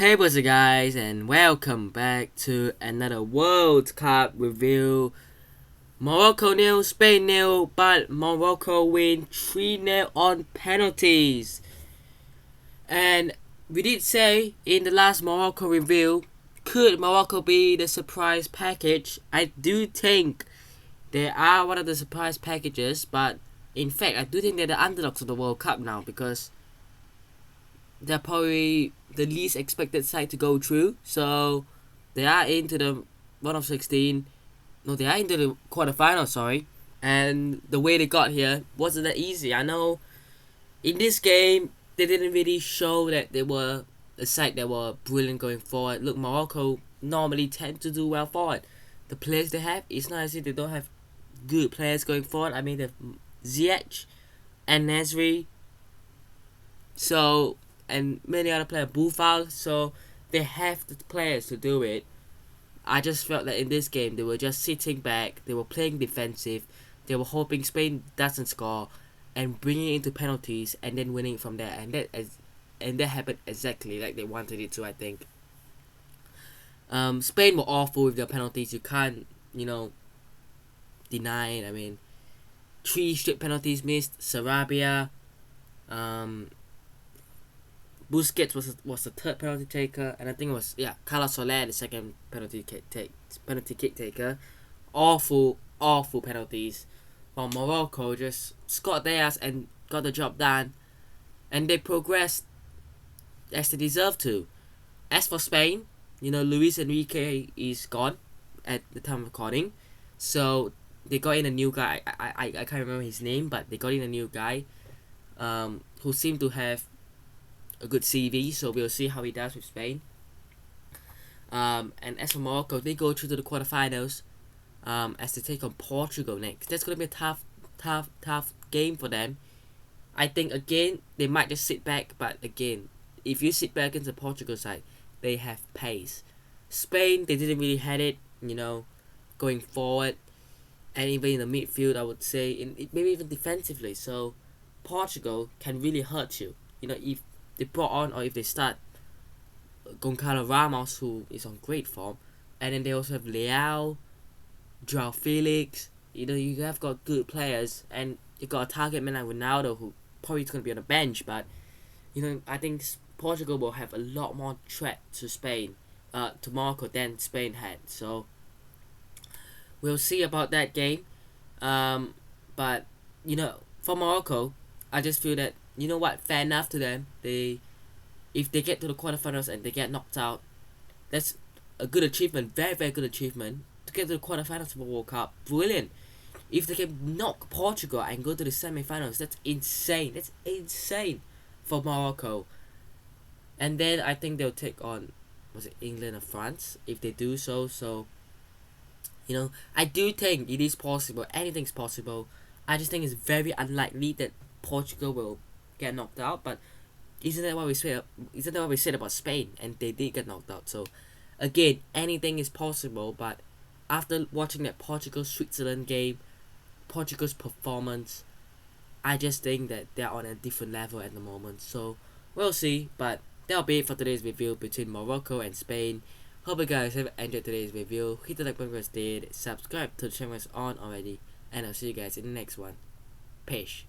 Hey, what's up, guys, and welcome back to another World Cup review. Morocco nil, Spain nil, but Morocco win 3-0 on penalties. And we did say in the last Morocco review, could Morocco be the surprise package? I do think they are one of the surprise packages, but in fact, I do think they're the underdogs of the World Cup now because they're probably the least expected side to go through. So they are into the round of 16. No, they are into the quarterfinals, sorry. And the way they got here wasn't that easy. I know in this game, they didn't really show that they were a side that were brilliant going forward. Look, Morocco normally tend to do well forward. The players they have, it's not as if they don't have good players going forward. I mean, they have Ziyech and Nasri. So, and many other players, Boufal, so they have the players to do it. I just felt that in this game they were just sitting back, they were playing defensive, they were hoping Spain doesn't score, and bringing it into penalties and then winning from there, and that happened exactly like they wanted it to. I think. Spain were awful with their penalties. You can't, deny it. I mean, 3 straight penalties missed. Sarabia, um, Busquets was the third penalty taker, and I think it was Carlos Soler the second penalty kick taker. Awful penalties. While Morocco just scored theirs and got the job done, and they progressed as they deserve to. As for Spain, Luis Enrique is gone at the time of recording, so they got in a new guy. I can't remember his name, but they got in a new guy, who seemed to have a good CV, so we'll see how he does with Spain. And as for Morocco, they go through to the quarterfinals, as they take on Portugal next. That's gonna be a tough game for them. I think again they might just sit back, but again, if you sit back against the Portugal side, they have pace. Spain, they didn't really had it, going forward, and even in the midfield, I would say, maybe even defensively. So Portugal can really hurt you. If they brought on or if they start Goncalo Ramos, who is on great form, and then they also have Leao, Joao Felix. You have got good players, and you got a target man like Ronaldo, who probably is going to be on the bench. But I think Portugal will have a lot more threat to Spain, to Morocco than Spain had. So we'll see about that game. But for Morocco, I just feel that fair enough to them. If they get to the quarterfinals and they get knocked out, that's a good achievement, very very good achievement. To get to the quarterfinals of the World Cup, brilliant. If they can knock Portugal and go to the semi-finals, that's insane. That's insane for Morocco. And then I think they'll take on, was it England or France if they do so. So I do think it is possible. Anything's possible. I just think it's very unlikely that Portugal will get knocked out. But isn't that what we said about Spain? And they did get knocked out. So again, anything is possible. But after watching that Portugal-Switzerland game, Portugal's performance, I just think that they're on a different level at the moment. So we'll see. But that'll be it for today's review between Morocco and Spain. Hope you guys have enjoyed today's review. Hit the like button if you did. Subscribe to the channel if it's on already. And I'll see you guys in the next one. Peace.